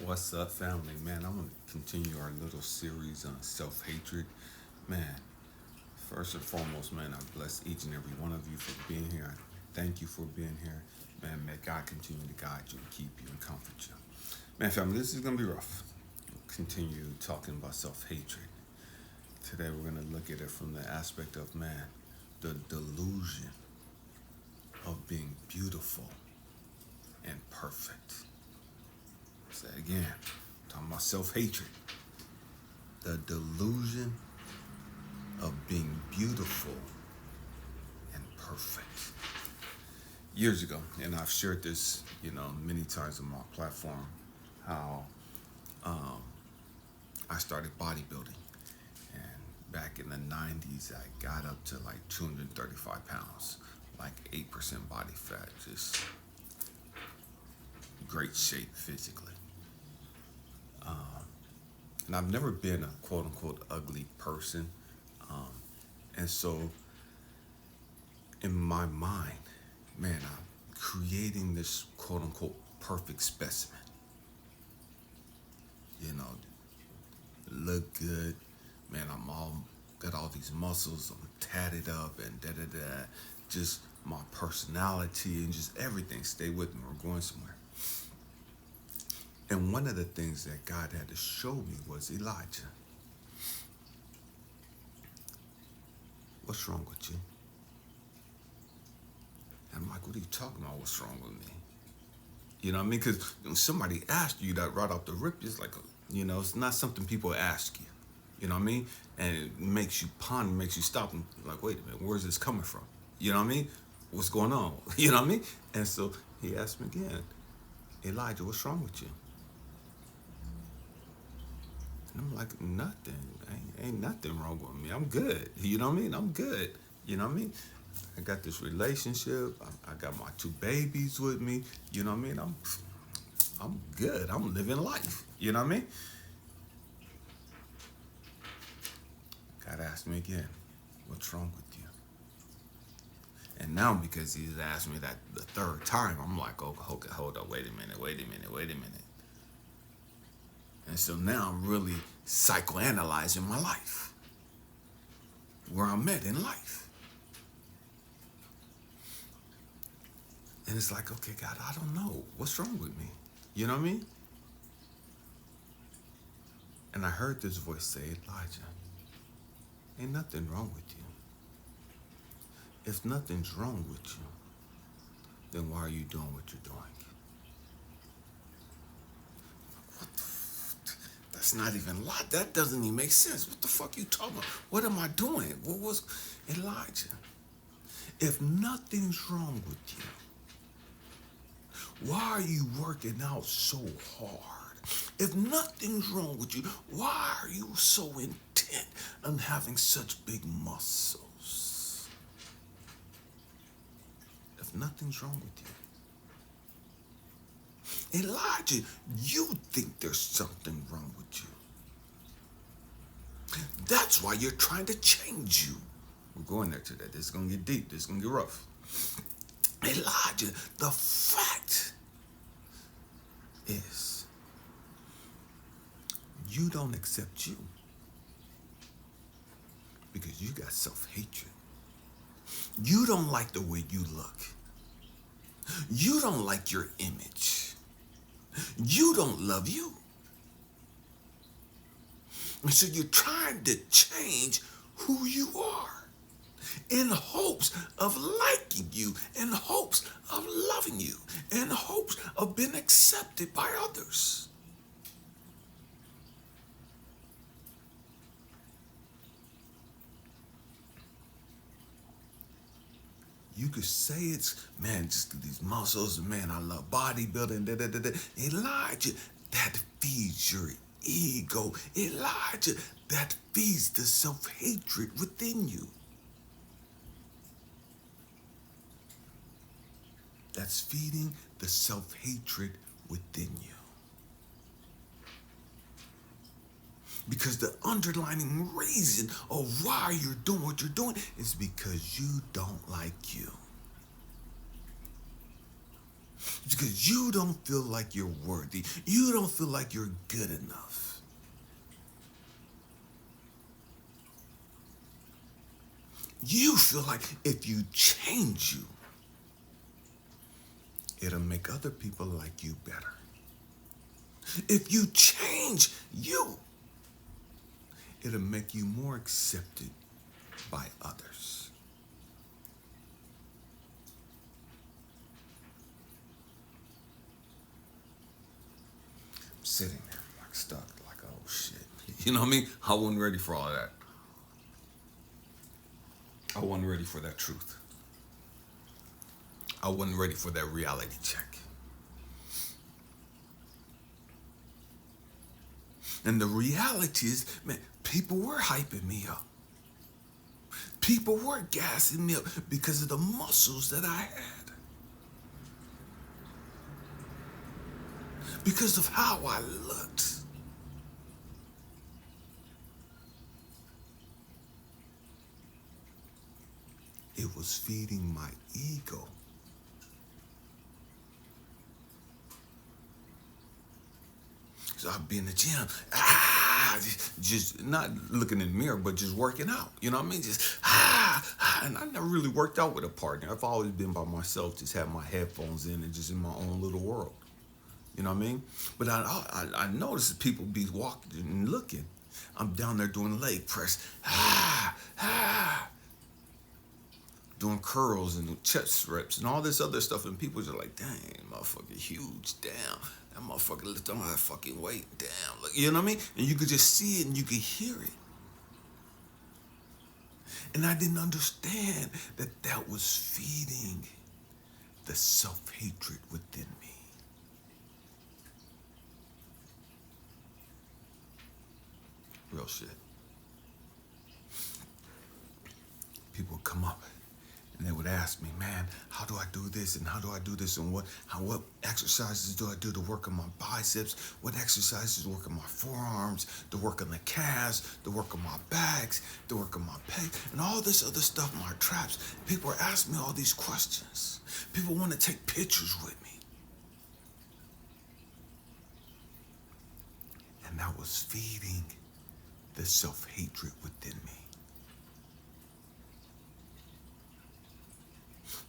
What's up, family? Man, I'm going to continue our little series on self-hatred. Man, first and foremost, man, I bless each and every one of you for being here. I thank you for being here. Man, may God continue to guide you and keep you and comfort you. Man, family, this is going to be rough. Continue talking about self-hatred. Today, we're going to look at it from the aspect of, man, the delusion of being beautiful and perfect. Say it again. Talking about self-hatred. The delusion of being beautiful and perfect. Years ago, and I've shared this, many times on my platform, how I started bodybuilding. And back in the 90s, I got up to like 235 pounds, like 8% body fat, just great shape physically. And I've never been a quote unquote ugly person. And so in my mind, man, I'm creating this quote unquote perfect specimen. Look good. Man, I'm all got all these muscles, I'm tatted up and da da da. Just my personality and just everything. Stay with me, we're going somewhere. And one of the things that God had to show me was, Elijah, what's wrong with you? And I'm like, what are you talking about? What's wrong with me? You know what I mean? Because when somebody asks you that right off the rip, it's like, it's not something people ask you. You know what I mean? And it makes you ponder, makes you stop and like, wait a minute, where's this coming from? You know what I mean? What's going on? You know what I mean? And so he asked me again, Elijah, what's wrong with you? And I'm like, nothing. Ain't nothing wrong with me. I'm good. You know what I mean? I'm good. You know what I mean? I got this relationship. I got my two babies with me. You know what I mean? I'm good. I'm living life. You know what I mean? God asked me again, what's wrong with you? And now because he's asked me that the third time, I'm like, oh, okay, hold up, wait a minute. And so now I'm really psychoanalyzing my life, where I'm at in life. And it's like, okay, God, I don't know. What's wrong with me? You know what I mean? And I heard this voice say, Elijah, ain't nothing wrong with you. If nothing's wrong with you, then why are you doing what you're doing? That's not even a lot. That doesn't even make sense. What the fuck you talking about? What am I doing? What was Elijah? If nothing's wrong with you, why are you working out so hard? If nothing's wrong with you, why are you so intent on having such big muscles? If nothing's wrong with you. Elijah, you think there's something wrong with you. That's why you're trying to change you. We're going there today. This is going to get deep. This is going to get rough. Elijah, the fact is, you don't accept you because you got self-hatred. You don't like the way you look. You don't like your image. You don't love you. And so you're trying to change who you are in hopes of liking you, in hopes of loving you, in hopes of being accepted by others. You could say it's, man, just these muscles, man, I love bodybuilding, da da da da. Elijah, that feeds your ego. Elijah, that feeds the self-hatred within you. That's feeding the self-hatred within you. Because the underlying reason of why you're doing what you're doing is because you don't like you. because you don't feel like you're worthy. You don't feel like you're good enough. You feel like if you change you, it'll make other people like you better. If you change you, it'll make you more accepted by others. I'm sitting there like stuck, like, oh shit. You know what I mean? I wasn't ready for all of that. I wasn't ready for that truth. I wasn't ready for that reality check. And the reality is, man, people were hyping me up. People were gassing me up because of the muscles that I had. Because of how I looked. It was feeding my ego. So I'd be in the gym, just not looking in the mirror, but just working out. You know what I mean? Just, and I never really worked out with a partner. I've always been by myself, just had my headphones in and just in my own little world. You know what I mean? But I noticed that people be walking and looking. I'm down there doing leg press, doing curls and chest reps and all this other stuff. And people are like, dang, motherfucker, huge, damn. That motherfucker lift all that fucking weight, damn. Like, you know what I mean? And you could just see it and you could hear it. And I didn't understand that that was feeding the self-hatred within me. Real shit. People would come up and they would ask me, man, how do I do this and how do I do this and what exercises do I do to work on my biceps? What exercises to work on my forearms, to work on the calves, to work on my backs, to work on my pec, and all this other stuff, my traps. People are asking me all these questions. People want to take pictures with me. And that was feeding the self-hatred within me.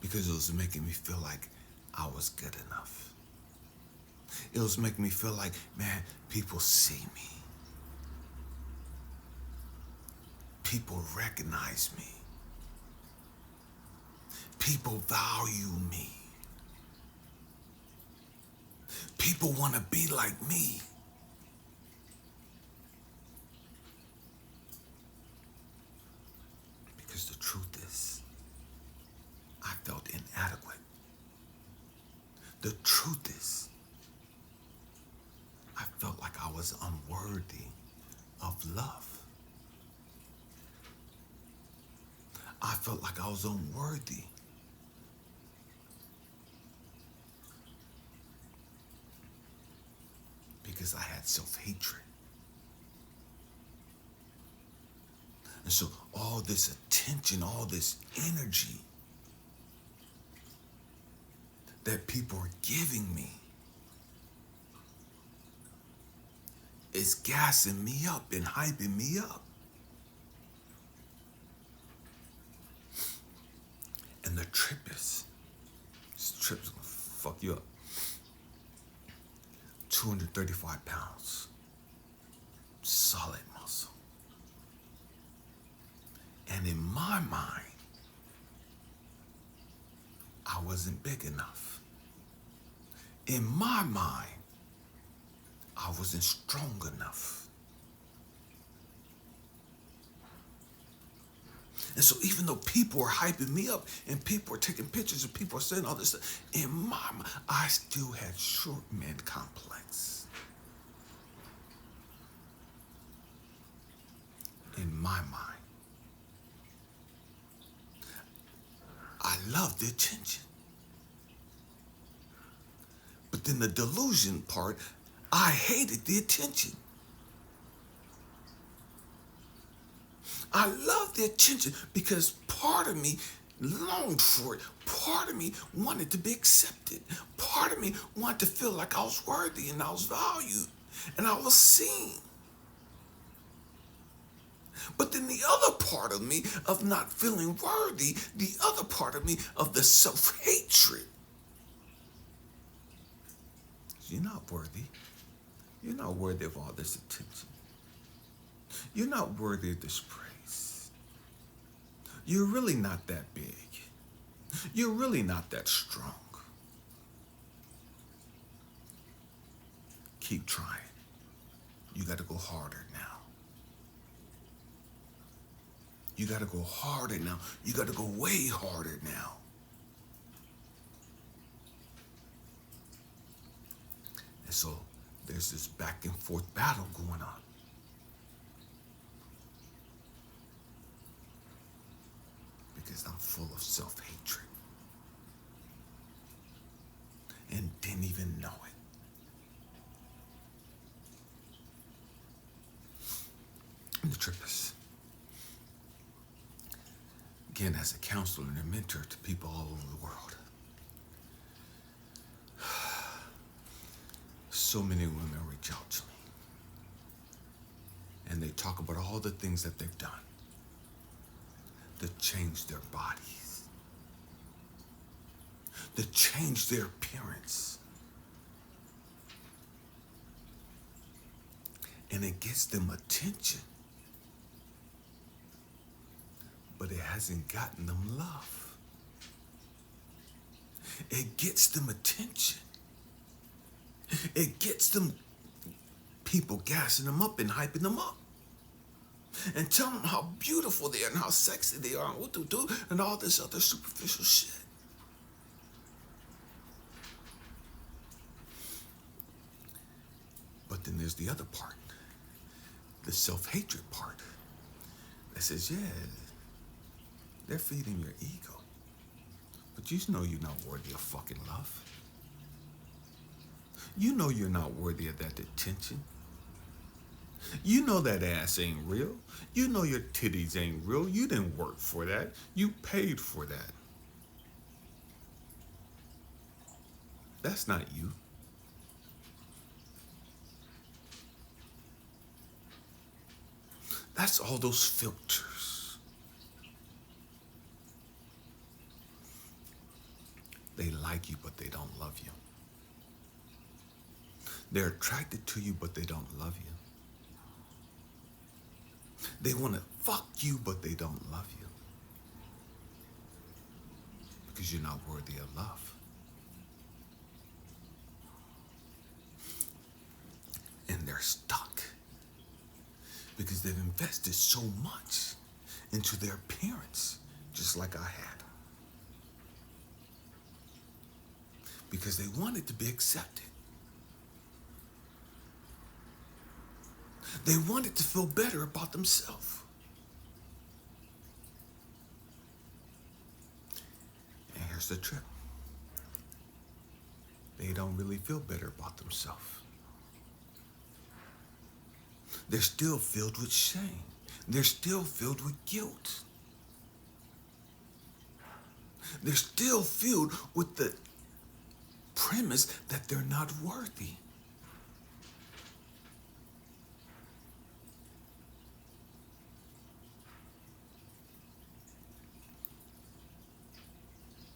Because it was making me feel like I was good enough. It was making me feel like, man, people see me. People recognize me. People value me. People want to be like me. Because the truth is, I felt inadequate. The truth is, I felt like I was unworthy of love. I felt like I was unworthy. Because I had self-hatred. And so all this attention, all this energy that people are giving me is gassing me up and hyping me up. And the trip is, this trip is gonna fuck you up. 235 pounds, solid muscle. And in my mind, I wasn't big enough. In my mind, I wasn't strong enough. And so even though people are hyping me up and people are taking pictures and people are saying all this stuff, in my mind, I still had short man complex. In my mind. I loved the attention. But then the delusion part, I hated the attention. I loved the attention because part of me longed for it. Part of me wanted to be accepted. Part of me wanted to feel like I was worthy and I was valued and I was seen. But then the other part of me of not feeling worthy, the other part of me of the self-hatred. You're not worthy. You're not worthy of all this attention. You're not worthy of this praise. You're really not that big. You're really not that strong. Keep trying. You got to go harder now. You got to go harder now. You got to go way harder now. And so there's this back and forth battle going on. Because I'm full of self-hatred. And didn't even know it. And the trip is, again, as a counselor and a mentor to people all over the world, so many women reach out to me. And they talk about all the things that they've done to change their bodies, to change their appearance. And it gets them attention. But it hasn't gotten them love. It gets them attention. It gets them people gassing them up and hyping them up. And telling them how beautiful they are and how sexy they are and what to do and all this other superficial shit. But then there's the other part, the self-hatred part that says, yeah, they're feeding your ego. But you know you're not worthy of fucking love. You know you're not worthy of that attention. You know that ass ain't real. You know your titties ain't real. You didn't work for that. You paid for that. That's not you. That's all those filters. They like you, but they don't love you. They're attracted to you, but they don't love you. They want to fuck you, but they don't love you. Because you're not worthy of love. And they're stuck. Because they've invested so much into their appearance, just like I had. Because they wanted to be accepted. They wanted to feel better about themselves. And here's the trip. They don't really feel better about themselves. They're still filled with shame. They're still filled with guilt. They're still filled with the premise that they're not worthy.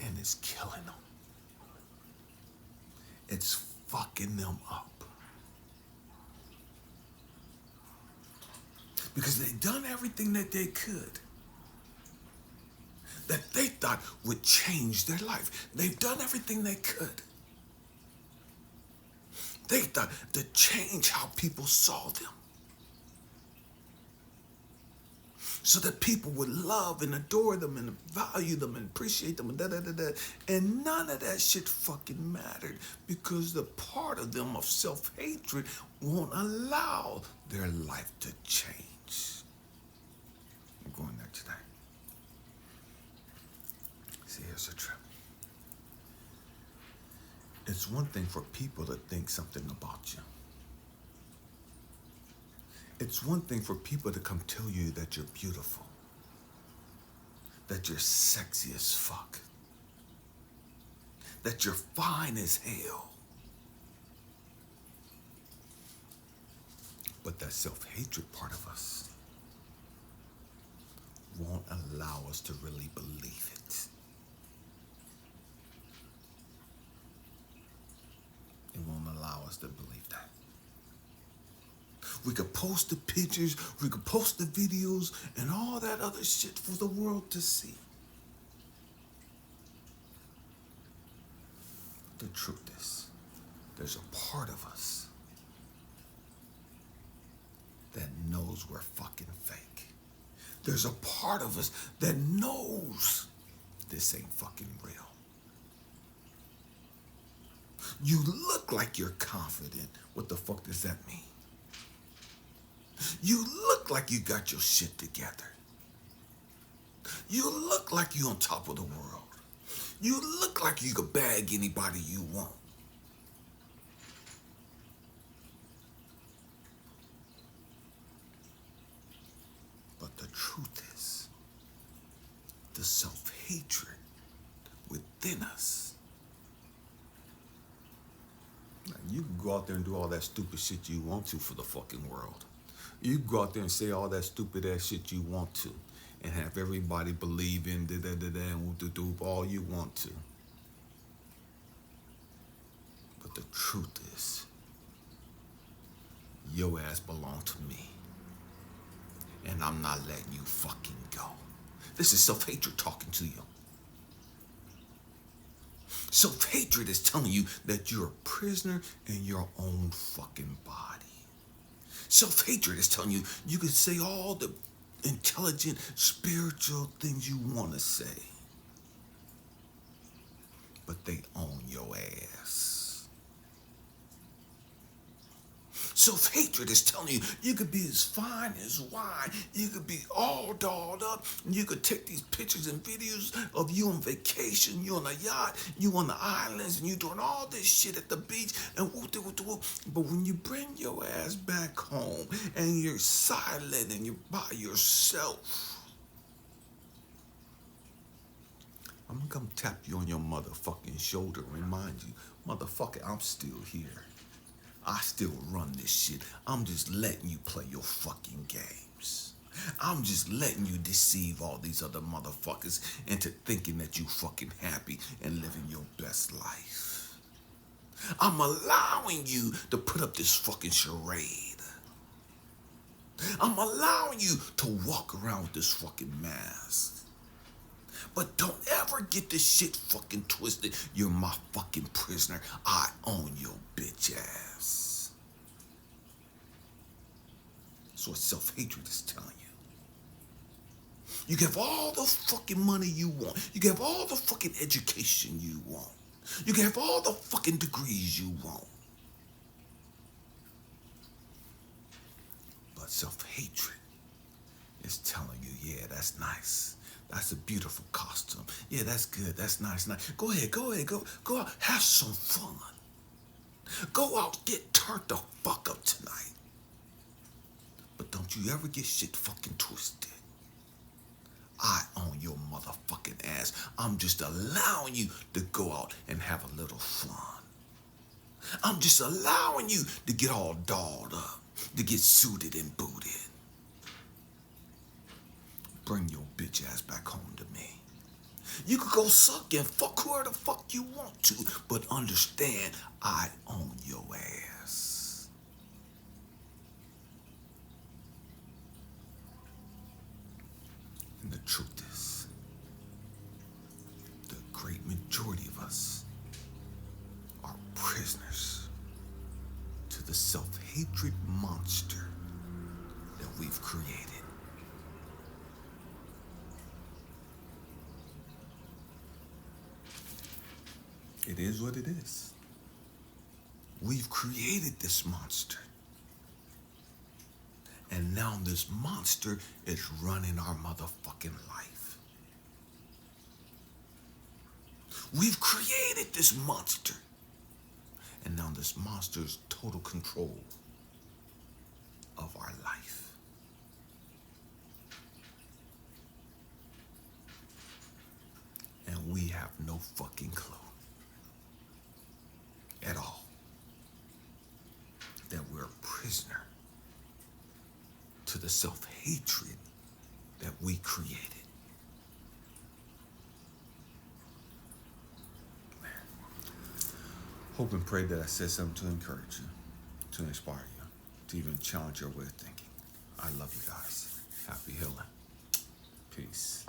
And it's killing them. It's fucking them up. Because they've done everything that they could, that they thought would change their life. They've done everything they could. They thought to change how people saw them. So that people would love and adore them and value them and appreciate them and da-da-da-da. And none of that shit fucking mattered because the part of them of self-hatred won't allow their life to change. I'm going there today. See, here's the trip. It's one thing for people to think something about you. It's one thing for people to come tell you that you're beautiful. that you're sexy as fuck, that you're fine as hell. But that self-hatred part of us won't allow us to really believe it. It won't allow us to believe that. We could post the pictures, we could post the videos, and all that other shit for the world to see. The truth is, there's a part of us that knows we're fucking fake. There's a part of us that knows this ain't fucking real. You look like you're confident. What the fuck does that mean? You look like you got your shit together. You look like you on top of the world. You look like you could bag anybody you want. But the truth is, the self-hatred within us. Now, you can go out there and do all that stupid shit you want to for the fucking world. You can go out there and say all that stupid ass shit you want to and have everybody believe in and do all you want to. But the truth is, your ass belong to me. And I'm not letting you fucking go. This is self-hatred talking to you. Self-hatred is telling you that you're a prisoner in your own fucking body. Self-hatred is telling you you can say all the intelligent, spiritual things you want to say, but they own your ass. Self-hatred is telling you you could be as fine as wine, you could be all dolled up, and you could take these pictures and videos of you on vacation, you on a yacht, you on the islands, and you doing all this shit at the beach, and whoop. But when you bring your ass back home and you're silent and you're by yourself, I'm gonna come tap you on your motherfucking shoulder and remind you, motherfucker, I'm still here. I still run this shit. I'm just letting you play your fucking games. I'm just letting you deceive all these other motherfuckers into thinking that you fucking happy and living your best life. I'm allowing you to put up this fucking charade. I'm allowing you to walk around with this fucking mask. But don't ever get this shit fucking twisted. You're my fucking prisoner. I own your bitch ass. That's what self-hatred is telling you. You can have all the fucking money you want. You can have all the fucking education you want. You can have all the fucking degrees you want. But self-hatred is telling you, yeah, that's nice. That's a beautiful costume. Yeah, that's good. That's nice. Go ahead. Go out. Have some fun. Go out. Get turned the fuck up tonight. But don't you ever get shit fucking twisted. I own your motherfucking ass. I'm just allowing you to go out and have a little fun. I'm just allowing you to get all dolled up, to get suited and booted. Bring your bitch ass back home to me. You could go suck and fuck whoever the fuck you want to, but understand, I own your ass. And the truth is, the great majority of us are prisoners to the self-hatred monster that we've created. It is what it is. We've created this monster. And now this monster is running our motherfucking life. We've created this monster. And now this monster is total control of our life. And we have no fucking clue at all that we're a prisoner to the self-hatred that we created. Man. Hope and pray that I said something to encourage you, to inspire you, to even challenge your way of thinking. I love you guys. Happy healing. Peace.